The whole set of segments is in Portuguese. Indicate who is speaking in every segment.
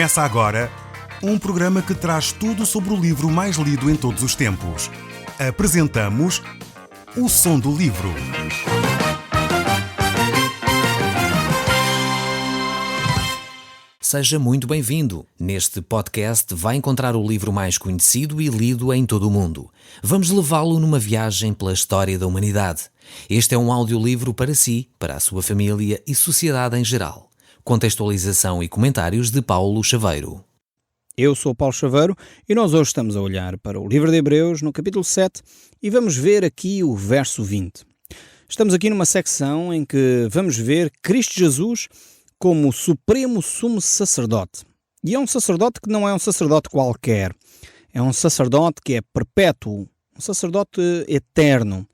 Speaker 1: Começa agora um programa que traz tudo sobre o livro mais lido em todos os tempos. Apresentamos O Som do Livro.
Speaker 2: Seja muito bem-vindo. Neste podcast vai encontrar o livro mais conhecido e lido em todo o mundo. Vamos levá-lo numa viagem pela história da humanidade. Este é um audiolivro para si, para a sua família e sociedade em geral. Contextualização e comentários de Paulo Chaveiro.
Speaker 3: Eu sou Paulo Chaveiro e nós hoje estamos a olhar para o livro de Hebreus, no capítulo 7, e vamos ver aqui o verso 20. Estamos aqui numa secção em que vamos ver Cristo Jesus como o supremo sumo sacerdote. E é um sacerdote que não é um sacerdote qualquer. É um sacerdote que é perpétuo, um sacerdote eterno.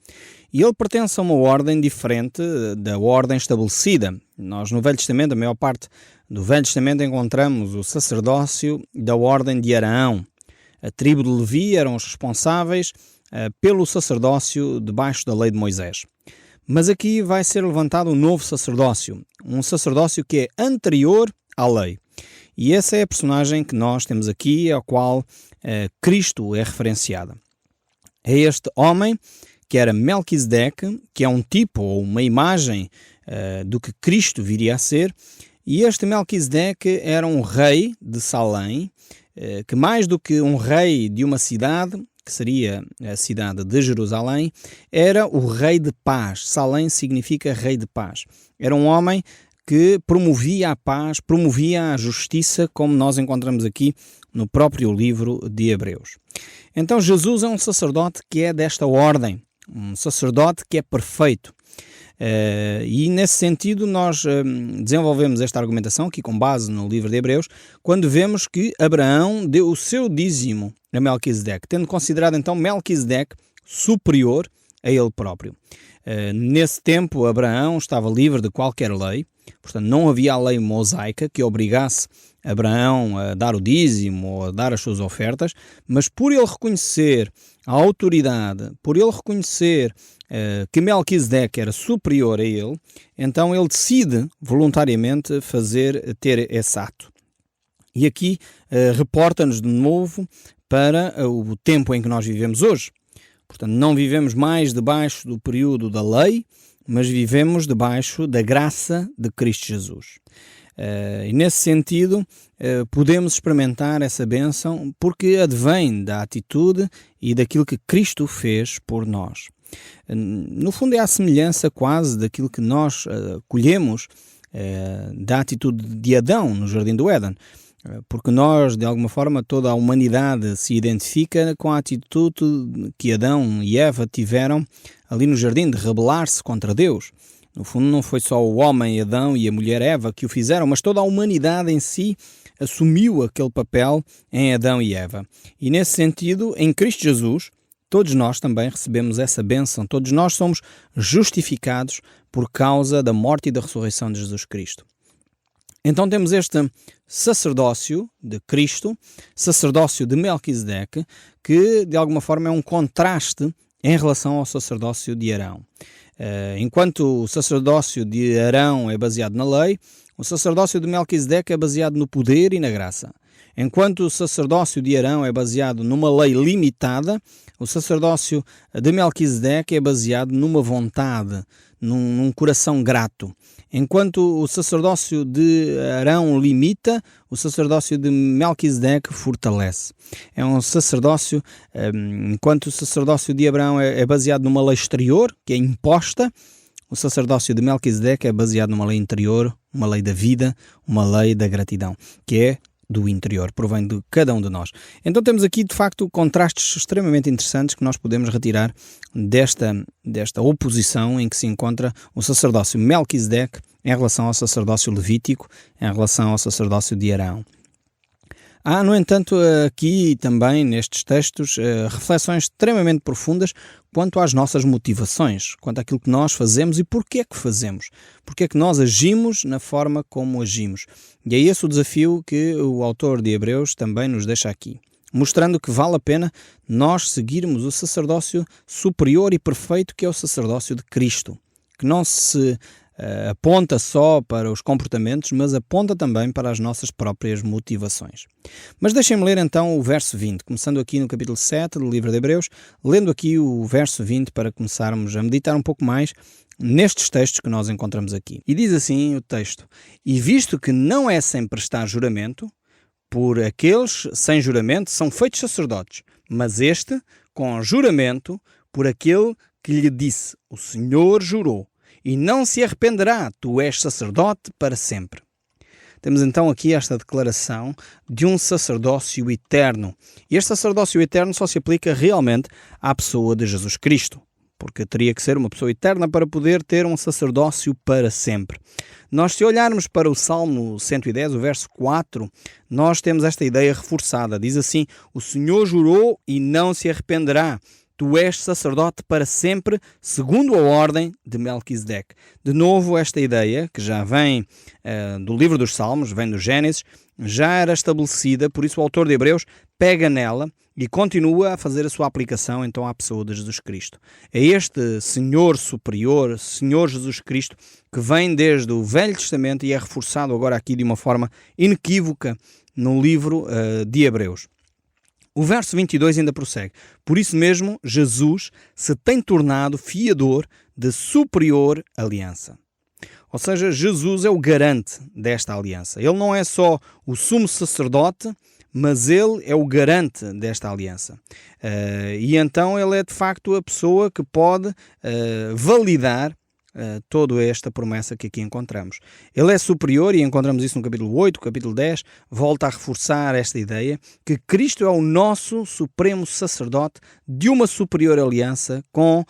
Speaker 3: E ele pertence a uma ordem diferente da ordem estabelecida. Nós no Velho Testamento, a maior parte do Velho Testamento, encontramos o sacerdócio da ordem de Araão. A tribo de Levi eram os responsáveis pelo sacerdócio debaixo da lei de Moisés. Mas aqui vai ser levantado um novo sacerdócio, um sacerdócio que é anterior à lei. E essa é a personagem que nós temos aqui, ao qual Cristo é referenciado. É este homem que era Melquisedeque, que é um tipo ou uma imagem do que Cristo viria a ser. E este Melquisedeque era um rei de Salém, que mais do que um rei de uma cidade, que seria a cidade de Jerusalém, era o rei de paz. Salém significa rei de paz. Era um homem que promovia a paz, promovia a justiça, como nós encontramos aqui no próprio livro de Hebreus. Então Jesus é um sacerdote que é desta ordem, um sacerdote que é perfeito. E nesse sentido nós desenvolvemos esta argumentação aqui com base no livro de Hebreus, quando vemos que Abraão deu o seu dízimo a Melquisedeque, tendo considerado então Melquisedeque superior a ele próprio. Nesse tempo Abraão estava livre de qualquer lei, portanto não havia a lei mosaica que obrigasse Abraão a dar o dízimo ou a dar as suas ofertas, mas por ele reconhecer a autoridade, por ele reconhecer que Melquisedeque era superior a ele, então ele decide voluntariamente ter esse ato. E aqui reporta-nos de novo para o tempo em que nós vivemos hoje. Portanto, não vivemos mais debaixo do período da lei, mas vivemos debaixo da graça de Cristo Jesus. E nesse sentido, podemos experimentar essa bênção porque advém da atitude e daquilo que Cristo fez por nós. No fundo é a semelhança quase daquilo que nós colhemos da atitude de Adão no Jardim do Éden. Porque nós, de alguma forma, toda a humanidade se identifica com a atitude que Adão e Eva tiveram ali no jardim de rebelar-se contra Deus. No fundo, não foi só o homem Adão e a mulher Eva que o fizeram, mas toda a humanidade em si assumiu aquele papel em Adão e Eva. E nesse sentido, em Cristo Jesus, todos nós também recebemos essa bênção. Todos nós somos justificados por causa da morte e da ressurreição de Jesus Cristo. Então temos este sacerdócio de Cristo, sacerdócio de Melquisedeque, que de alguma forma é um contraste em relação ao sacerdócio de Arão. Enquanto o sacerdócio de Arão é baseado na lei, o sacerdócio de Melquisedeque é baseado no poder e na graça. Enquanto o sacerdócio de Arão é baseado numa lei limitada, o sacerdócio de Melquisedeque é baseado numa vontade, num coração grato. Enquanto o sacerdócio de Arão limita, o sacerdócio de Melquisedeque fortalece. É um sacerdócio, enquanto o sacerdócio de Abraão é baseado numa lei exterior, que é imposta, o sacerdócio de Melquisedeque é baseado numa lei interior, uma lei da vida, uma lei da gratidão, que é do interior, provém de cada um de nós. Então temos aqui, de facto, contrastes extremamente interessantes que nós podemos retirar desta oposição em que se encontra o sacerdócio Melquisedeque em relação ao sacerdócio levítico, em relação ao sacerdócio de Arão. Há, no entanto, aqui também nestes textos reflexões extremamente profundas quanto às nossas motivações, quanto àquilo que nós fazemos e porquê é que fazemos, porquê é que nós agimos na forma como agimos. E é esse o desafio que o autor de Hebreus também nos deixa aqui, mostrando que vale a pena nós seguirmos o sacerdócio superior e perfeito que é o sacerdócio de Cristo, que não se aponta só para os comportamentos, mas aponta também para as nossas próprias motivações. Mas deixem-me ler então o verso 20, começando aqui no capítulo 7 do livro de Hebreus, lendo aqui o verso 20 para começarmos a meditar um pouco mais nestes textos que nós encontramos aqui. E diz assim o texto: "E visto que não é sem prestar juramento, por aqueles sem juramento são feitos sacerdotes, mas este com juramento por aquele que lhe disse, o Senhor jurou, e não se arrependerá, tu és sacerdote para sempre." Temos então aqui esta declaração de um sacerdócio eterno. E este sacerdócio eterno só se aplica realmente à pessoa de Jesus Cristo, porque teria que ser uma pessoa eterna para poder ter um sacerdócio para sempre. Nós, se olharmos para o Salmo 110, o verso 4, nós temos esta ideia reforçada. Diz assim: "O Senhor jurou e não se arrependerá. Tu és sacerdote para sempre, segundo a ordem de Melquisedeque." De novo, esta ideia, que já vem do livro dos Salmos, vem do Gênesis, já era estabelecida, por isso o autor de Hebreus pega nela e continua a fazer a sua aplicação então à pessoa de Jesus Cristo. É este Senhor superior, Senhor Jesus Cristo, que vem desde o Velho Testamento e é reforçado agora aqui de uma forma inequívoca no livro de Hebreus. O verso 22 ainda prossegue: "Por isso mesmo, Jesus se tem tornado fiador de superior aliança." Ou seja, Jesus é o garante desta aliança. Ele não é só o sumo sacerdote, mas ele é o garante desta aliança. E então ele é de facto a pessoa que pode validar toda esta promessa que aqui encontramos. Ele é superior, e encontramos isso no capítulo 8, capítulo 10, volta a reforçar esta ideia, que Cristo é o nosso supremo sacerdote de uma superior aliança com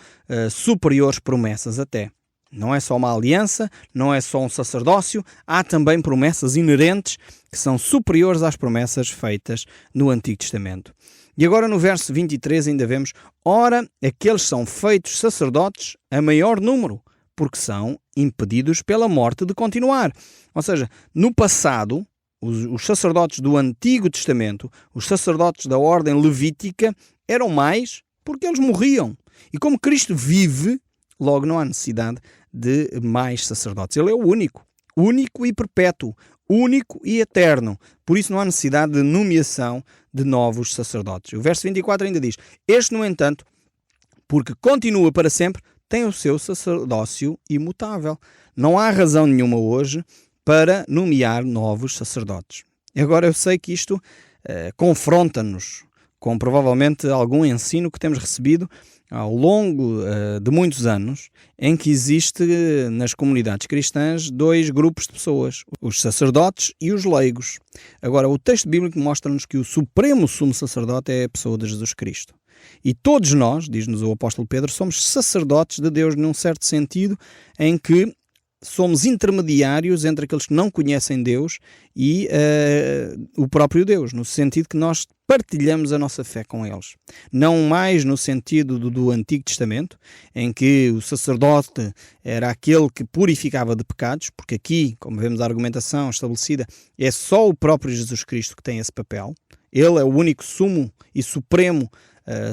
Speaker 3: superiores promessas até. Não é só uma aliança, não é só um sacerdócio, há também promessas inerentes que são superiores às promessas feitas no Antigo Testamento. E agora no verso 23 ainda vemos: "Ora, aqueles são feitos sacerdotes a maior número, porque são impedidos pela morte de continuar." Ou seja, no passado, os sacerdotes do Antigo Testamento, os sacerdotes da ordem levítica, eram mais porque eles morriam. E como Cristo vive, logo não há necessidade de mais sacerdotes. Ele é o único e perpétuo, único e eterno. Por isso não há necessidade de nomeação de novos sacerdotes. O verso 24 ainda diz: "Este, no entanto, porque continua para sempre, tem o seu sacerdócio imutável." Não há razão nenhuma hoje para nomear novos sacerdotes. Agora eu sei que isto confronta-nos com provavelmente algum ensino que temos recebido ao longo de muitos anos, em que existe nas comunidades cristãs dois grupos de pessoas, os sacerdotes e os leigos. Agora, o texto bíblico mostra-nos que o supremo sumo sacerdote é a pessoa de Jesus Cristo. E todos nós, diz-nos o apóstolo Pedro, somos sacerdotes de Deus num certo sentido, em que somos intermediários entre aqueles que não conhecem Deus e o próprio Deus, no sentido que nós partilhamos a nossa fé com eles. Não mais no sentido do Antigo Testamento, em que o sacerdote era aquele que purificava de pecados, porque aqui, como vemos a argumentação estabelecida, é só o próprio Jesus Cristo que tem esse papel. Ele é o único sumo e supremo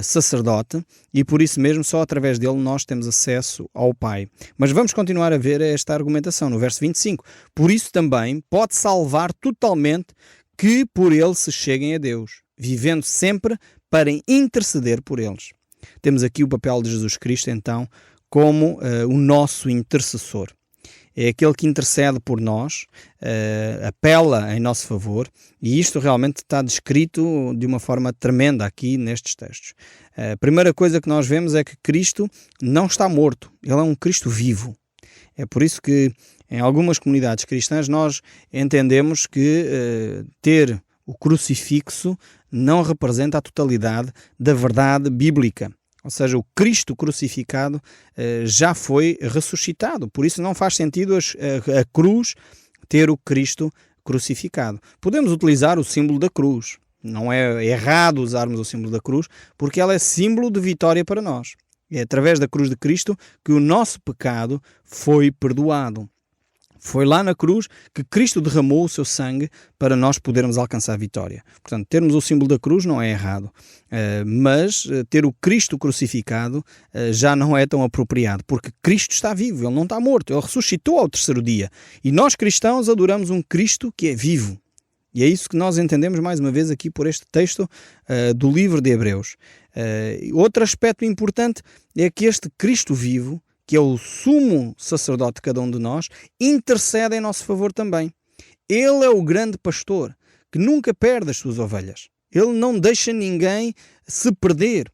Speaker 3: sacerdote, e por isso mesmo só através dele nós temos acesso ao Pai. Mas vamos continuar a ver esta argumentação no verso 25. "Por isso também pode salvar totalmente que por ele se cheguem a Deus, vivendo sempre para interceder por eles." Temos aqui o papel de Jesus Cristo então como o nosso intercessor. É aquele que intercede por nós, apela em nosso favor, e isto realmente está descrito de uma forma tremenda aqui nestes textos. A primeira coisa que nós vemos é que Cristo não está morto, ele é um Cristo vivo. É por isso que em algumas comunidades cristãs nós entendemos que ter o crucifixo não representa a totalidade da verdade bíblica. Ou seja, o Cristo crucificado já foi ressuscitado. Por isso não faz sentido a cruz ter o Cristo crucificado. Podemos utilizar o símbolo da cruz. Não é errado usarmos o símbolo da cruz, porque ela é símbolo de vitória para nós. É através da cruz de Cristo que o nosso pecado foi perdoado. Foi lá na cruz que Cristo derramou o seu sangue para nós podermos alcançar a vitória. Portanto, termos o símbolo da cruz não é errado, mas ter o Cristo crucificado já não é tão apropriado, porque Cristo está vivo, Ele não está morto, Ele ressuscitou ao terceiro dia. E nós cristãos adoramos um Cristo que é vivo. E é isso que nós entendemos mais uma vez aqui por este texto do livro de Hebreus. Outro aspecto importante é que este Cristo vivo, que é o sumo sacerdote de cada um de nós, intercede em nosso favor também. Ele é o grande pastor, que nunca perde as suas ovelhas. Ele não deixa ninguém se perder.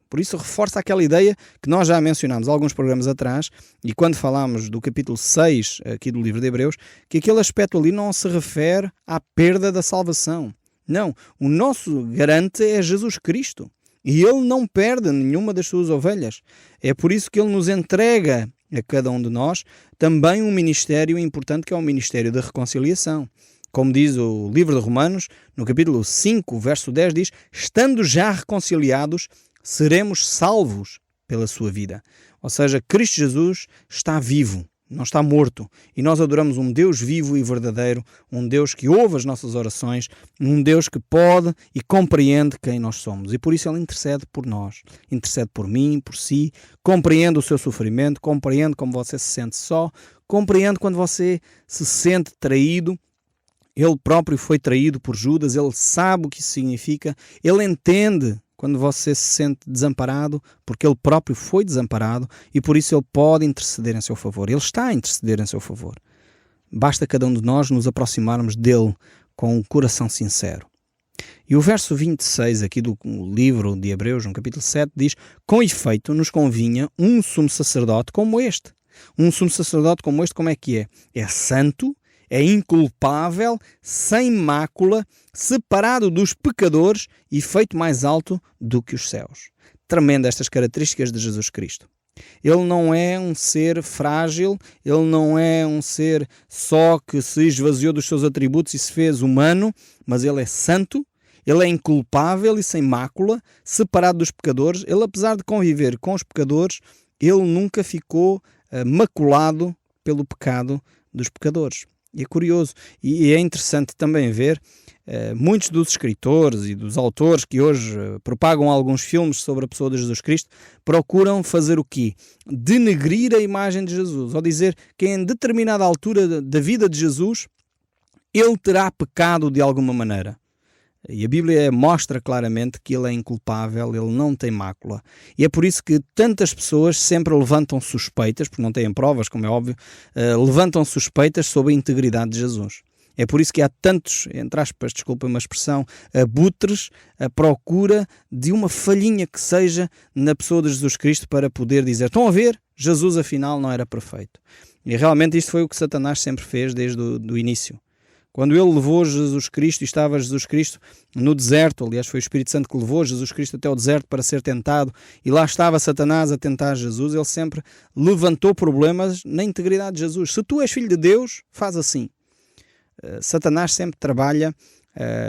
Speaker 3: Por isso reforça aquela ideia que nós já mencionámos alguns programas atrás, e quando falámos do capítulo 6 aqui do livro de Hebreus, que aquele aspecto ali não se refere à perda da salvação. Não, o nosso garante é Jesus Cristo. E Ele não perde nenhuma das suas ovelhas. É por isso que Ele nos entrega a cada um de nós também um ministério importante, que é o ministério da reconciliação. Como diz o livro de Romanos, no capítulo 5, verso 10, diz: estando já reconciliados, seremos salvos pela sua vida. Ou seja, Cristo Jesus está vivo, não está morto. E nós adoramos um Deus vivo e verdadeiro, um Deus que ouve as nossas orações, um Deus que pode e compreende quem nós somos. E por isso Ele intercede por nós, intercede por mim, por si, compreende o seu sofrimento, compreende como você se sente só, compreende quando você se sente traído. Ele próprio foi traído por Judas, Ele sabe o que isso significa, Ele entende quando você se sente desamparado, porque Ele próprio foi desamparado e por isso Ele pode interceder em seu favor. Ele está a interceder em seu favor. Basta cada um de nós nos aproximarmos dEle com um coração sincero. E o verso 26 aqui do livro de Hebreus, no capítulo 7, diz: com efeito nos convinha um sumo sacerdote como este. Um sumo sacerdote como este, como é que é? É santo, é inculpável, sem mácula, separado dos pecadores e feito mais alto do que os céus. Tremendo estas características de Jesus Cristo. Ele não é um ser frágil, ele não é um ser só que se esvaziou dos seus atributos e se fez humano, mas ele é santo, ele é inculpável e sem mácula, separado dos pecadores. Ele, apesar de conviver com os pecadores, ele nunca ficou maculado pelo pecado dos pecadores. E é curioso e é interessante também ver muitos dos escritores e dos autores que hoje propagam alguns filmes sobre a pessoa de Jesus Cristo procuram fazer o quê? Denegrir a imagem de Jesus, ou dizer que em determinada altura da vida de Jesus ele terá pecado de alguma maneira. E a Bíblia mostra claramente que ele é inculpável, ele não tem mácula. E é por isso que tantas pessoas sempre levantam suspeitas, porque não têm provas, como é óbvio, levantam suspeitas sobre a integridade de Jesus. É por isso que há tantos, entre aspas, desculpa uma expressão, abutres à procura de uma falhinha que seja na pessoa de Jesus Cristo para poder dizer: estão a ver? Jesus afinal não era perfeito. E realmente isto foi o que Satanás sempre fez desde o início. Quando ele levou Jesus Cristo, e estava Jesus Cristo no deserto, aliás foi o Espírito Santo que levou Jesus Cristo até o deserto para ser tentado, e lá estava Satanás a tentar Jesus, ele sempre levantou problemas na integridade de Jesus. Se tu és filho de Deus, faz assim. Satanás sempre trabalha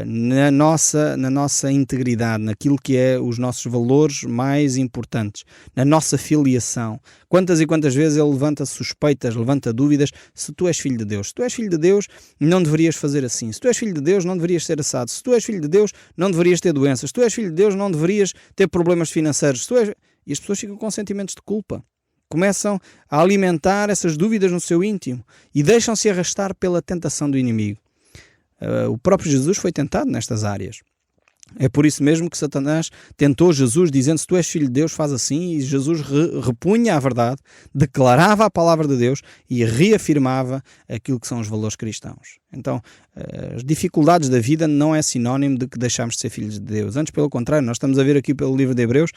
Speaker 3: na nossa integridade, naquilo que é os nossos valores mais importantes, na nossa filiação. Quantas e quantas vezes ele levanta suspeitas, levanta dúvidas. Se tu és filho de Deus, se tu és filho de Deus, não deverias fazer assim. Se tu és filho de Deus, não deverias ser assado. Se tu és filho de Deus, não deverias ter doenças. Se tu és filho de Deus, não deverias ter problemas financeiros. E as pessoas ficam com sentimentos de culpa. Começam a alimentar essas dúvidas no seu íntimo e deixam-se arrastar pela tentação do inimigo. O próprio Jesus foi tentado nestas áreas. É por isso mesmo que Satanás tentou Jesus, dizendo: se tu és filho de Deus, faz assim. E Jesus repunha a verdade, declarava a palavra de Deus e reafirmava aquilo que são os valores cristãos. Então, as dificuldades da vida não é sinónimo de que deixamos de ser filhos de Deus. Antes, pelo contrário, nós estamos a ver aqui pelo livro de Hebreus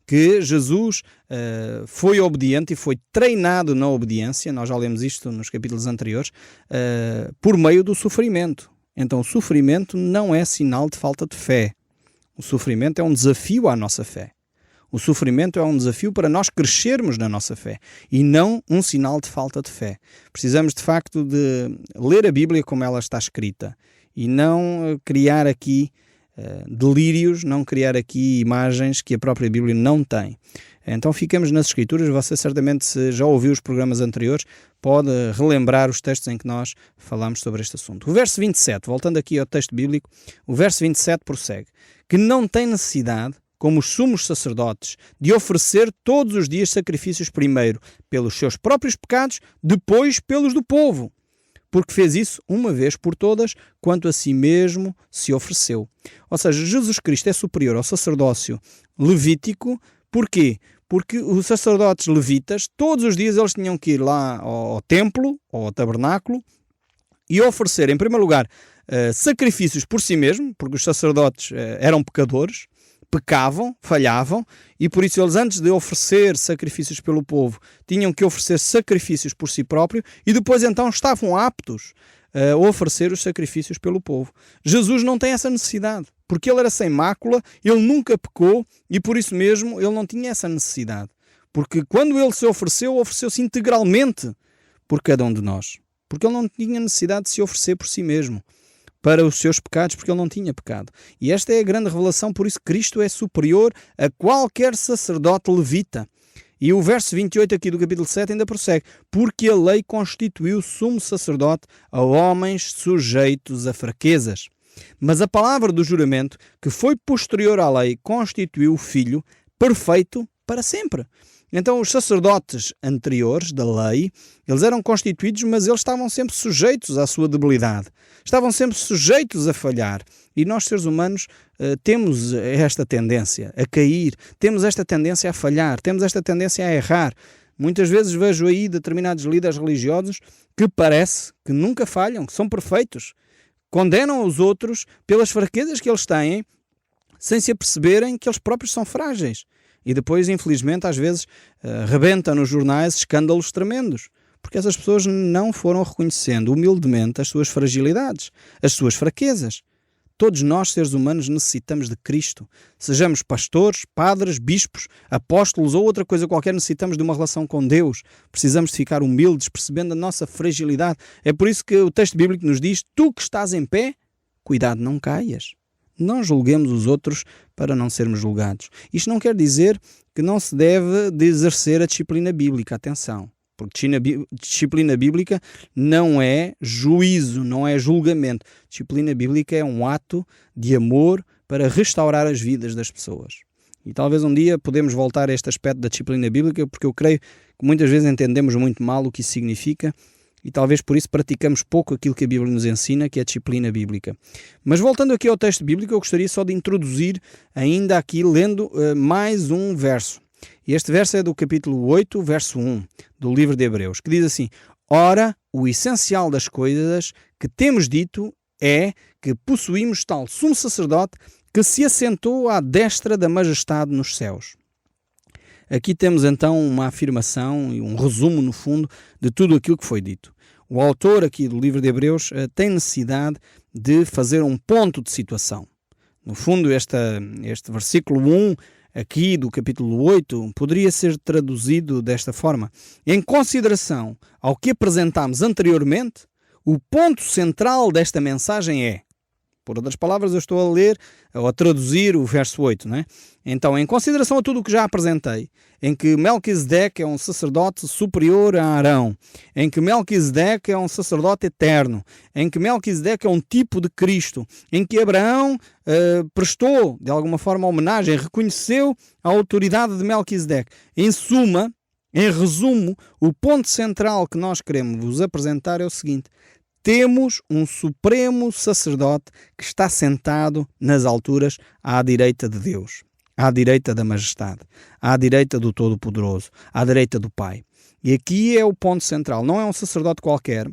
Speaker 3: que Jesus foi obediente e foi treinado na obediência. Nós já lemos isto nos capítulos anteriores, por meio do sofrimento. Então, o sofrimento não é sinal de falta de fé. O sofrimento é um desafio à nossa fé. O sofrimento é um desafio para nós crescermos na nossa fé e não um sinal de falta de fé. Precisamos, de facto, de ler a Bíblia como ela está escrita e não criar aqui delírios, não criar aqui imagens que a própria Bíblia não tem. Então ficamos nas Escrituras. Você certamente, se já ouviu os programas anteriores, pode relembrar os textos em que nós falamos sobre este assunto. O verso 27, voltando aqui ao texto bíblico, o verso 27 prossegue: que não tem necessidade, como os sumos sacerdotes, de oferecer todos os dias sacrifícios, primeiro pelos seus próprios pecados, depois pelos do povo, porque fez isso uma vez por todas, quanto a si mesmo se ofereceu. Ou seja, Jesus Cristo é superior ao sacerdócio levítico. Porquê? Porque os sacerdotes levitas, todos os dias eles tinham que ir lá ao templo, ou ao tabernáculo, e oferecer, em primeiro lugar, sacrifícios por si mesmo, porque os sacerdotes eram pecadores, pecavam, falhavam, e por isso eles, antes de oferecer sacrifícios pelo povo, tinham que oferecer sacrifícios por si próprio, e depois então estavam aptos a oferecer os sacrifícios pelo povo. Jesus não tem essa necessidade, porque ele era sem mácula, ele nunca pecou, e por isso mesmo ele não tinha essa necessidade. Porque quando ele se ofereceu, ofereceu-se integralmente por cada um de nós. Porque ele não tinha necessidade de se oferecer por si mesmo, para os seus pecados, porque ele não tinha pecado. E esta é a grande revelação, por isso Cristo é superior a qualquer sacerdote levita. E o verso 28 aqui do capítulo 7 ainda prossegue: porque a lei constituiu sumo sacerdote a homens sujeitos a fraquezas. Mas a palavra do juramento, que foi posterior à lei, constituiu o Filho perfeito para sempre. Então os sacerdotes anteriores da lei, eles eram constituídos, mas eles estavam sempre sujeitos à sua debilidade. Estavam sempre sujeitos a falhar. E nós, seres humanos, temos esta tendência a cair, temos esta tendência a falhar, temos esta tendência a errar. Muitas vezes vejo aí determinados líderes religiosos que parece que nunca falham, que são perfeitos. Condenam os outros pelas fraquezas que eles têm, sem se aperceberem que eles próprios são frágeis. E depois, infelizmente, às vezes, rebenta nos jornais escândalos tremendos. Porque essas pessoas não foram reconhecendo humildemente as suas fragilidades, as suas fraquezas. Todos nós, seres humanos, necessitamos de Cristo. Sejamos pastores, padres, bispos, apóstolos ou outra coisa qualquer, necessitamos de uma relação com Deus. Precisamos de ficar humildes, percebendo a nossa fragilidade. É por isso que o texto bíblico nos diz: tu que estás em pé, cuidado, não caias. Não julguemos os outros para não sermos julgados. Isto não quer dizer que não se deve de exercer a disciplina bíblica. Atenção, porque disciplina bíblica não é juízo, não é julgamento. Disciplina bíblica é um ato de amor para restaurar as vidas das pessoas. E talvez um dia podemos voltar a este aspecto da disciplina bíblica, porque eu creio que muitas vezes entendemos muito mal o que isso significa, e talvez por isso praticamos pouco aquilo que a Bíblia nos ensina, que é a disciplina bíblica. Mas voltando aqui ao texto bíblico, eu gostaria só de introduzir ainda aqui, lendo mais um verso. E este verso é do capítulo 8, verso 1, do livro de Hebreus, que diz assim: ora, o essencial das coisas que temos dito é que possuímos tal sumo sacerdote que se assentou à destra da majestade nos céus. Aqui temos então uma afirmação e um resumo, no fundo, de tudo aquilo que foi dito. O autor aqui do livro de Hebreus tem necessidade de fazer um ponto de situação. No fundo, este versículo 1 aqui do capítulo 8 poderia ser traduzido desta forma: em consideração ao que apresentámos anteriormente, o ponto central desta mensagem é... Por outras palavras, eu estou a ler ou a traduzir o verso 8, não é? Então, em consideração a tudo o que já apresentei, em que Melquisedeque é um sacerdote superior a Arão, em que Melquisedeque é um sacerdote eterno, em que Melquisedeque é um tipo de Cristo, em que Abraão prestou, de alguma forma, homenagem, reconheceu a autoridade de Melquisedeque. Em suma, em resumo, o ponto central que nós queremos vos apresentar é o seguinte: temos um supremo sacerdote que está sentado nas alturas à direita de Deus, à direita da majestade, à direita do Todo-Poderoso, à direita do Pai. E aqui é o ponto central. Não é um sacerdote qualquer,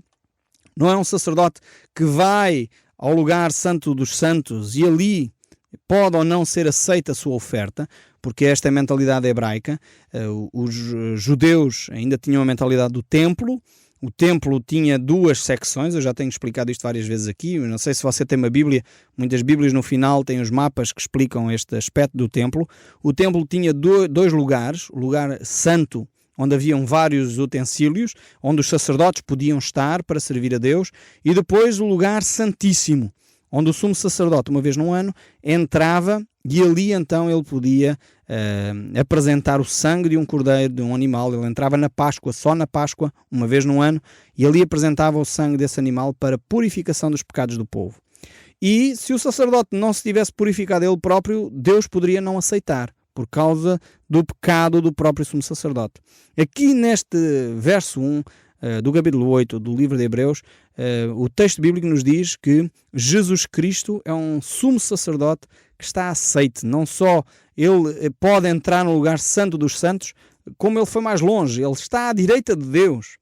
Speaker 3: não é um sacerdote que vai ao lugar santo dos santos e ali pode ou não ser aceita a sua oferta, porque esta é a mentalidade hebraica. Os judeus ainda tinham a mentalidade do templo. O templo tinha duas secções, eu já tenho explicado isto várias vezes aqui, eu não sei se você tem uma Bíblia, muitas Bíblias no final têm os mapas que explicam este aspecto do templo. O templo tinha dois lugares: o lugar santo, onde haviam vários utensílios, onde os sacerdotes podiam estar para servir a Deus, e depois o lugar santíssimo, onde o sumo sacerdote, uma vez no ano, entrava e ali então ele podia apresentar o sangue de um cordeiro, de um animal. Ele entrava na Páscoa, só na Páscoa, uma vez no ano, e ali apresentava o sangue desse animal para purificação dos pecados do povo. E se o sacerdote não se tivesse purificado ele próprio, Deus poderia não aceitar, por causa do pecado do próprio sumo sacerdote. Aqui neste verso 1 do capítulo 8 do livro de Hebreus, o texto bíblico nos diz que Jesus Cristo é um sumo sacerdote que está aceite. Não só ele pode entrar no lugar santo dos santos, como ele foi mais longe. Ele está à direita de Deus.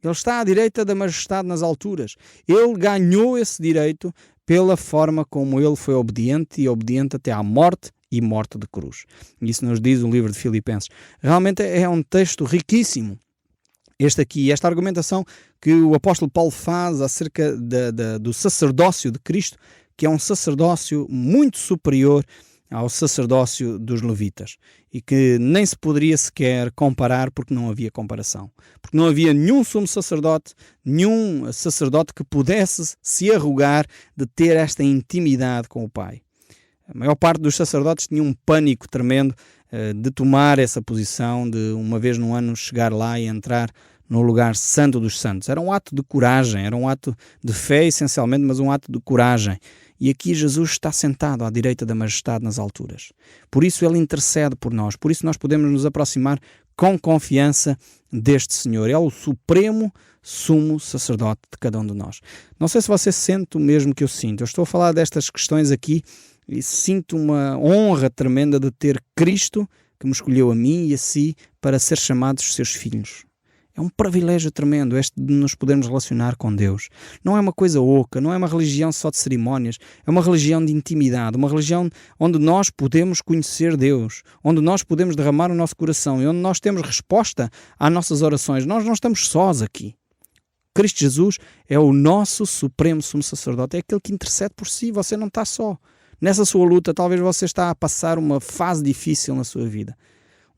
Speaker 3: Ele está à direita da majestade nas alturas. Ele ganhou esse direito pela forma como ele foi obediente, e obediente até à morte e morte de cruz. Isso nos diz o livro de Filipenses. Realmente é um texto riquíssimo. Esta argumentação que o apóstolo Paulo faz acerca do sacerdócio de Cristo, que é um sacerdócio muito superior ao sacerdócio dos levitas, e que nem se poderia sequer comparar, porque não havia comparação. Porque não havia nenhum sumo sacerdote, nenhum sacerdote que pudesse se arrogar de ter esta intimidade com o Pai. A maior parte dos sacerdotes tinha um pânico tremendo de tomar essa posição, de uma vez no ano chegar lá e entrar no lugar santo dos santos. Era um ato de coragem, era um ato de fé essencialmente, mas um ato de coragem. E aqui Jesus está sentado à direita da majestade nas alturas. Por isso ele intercede por nós, por isso nós podemos nos aproximar com confiança deste Senhor. É o supremo sumo sacerdote de cada um de nós. Não sei se você sente o mesmo que eu sinto. Eu estou a falar destas questões aqui e sinto uma honra tremenda de ter Cristo, que me escolheu a mim e a si, para ser chamados seus filhos. É um privilégio tremendo este de nos podermos relacionar com Deus. Não é uma coisa oca, não é uma religião só de cerimónias, é uma religião de intimidade, uma religião onde nós podemos conhecer Deus, onde nós podemos derramar o nosso coração e onde nós temos resposta às nossas orações. Nós não estamos sós aqui. Cristo Jesus é o nosso supremo sumo sacerdote, é aquele que intercede por si, você não está só. Nessa sua luta, talvez você está a passar uma fase difícil na sua vida.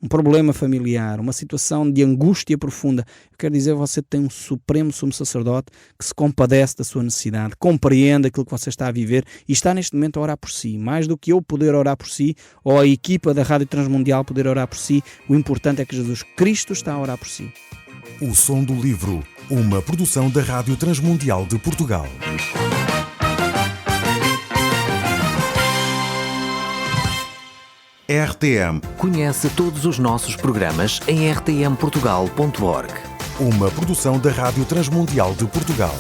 Speaker 3: Um problema familiar, uma situação de angústia profunda. Eu quero dizer, você tem um supremo sumo sacerdote que se compadece da sua necessidade, compreende aquilo que você está a viver e está neste momento a orar por si. Mais do que eu poder orar por si, ou a equipa da Rádio Transmundial poder orar por si, o importante é que Jesus Cristo está a orar por si.
Speaker 1: O Som do Livro, uma produção da Rádio Transmundial de Portugal. RTM.
Speaker 2: Conhece todos os nossos programas em rtmportugal.org.
Speaker 1: Uma produção da Rádio Transmundial de Portugal.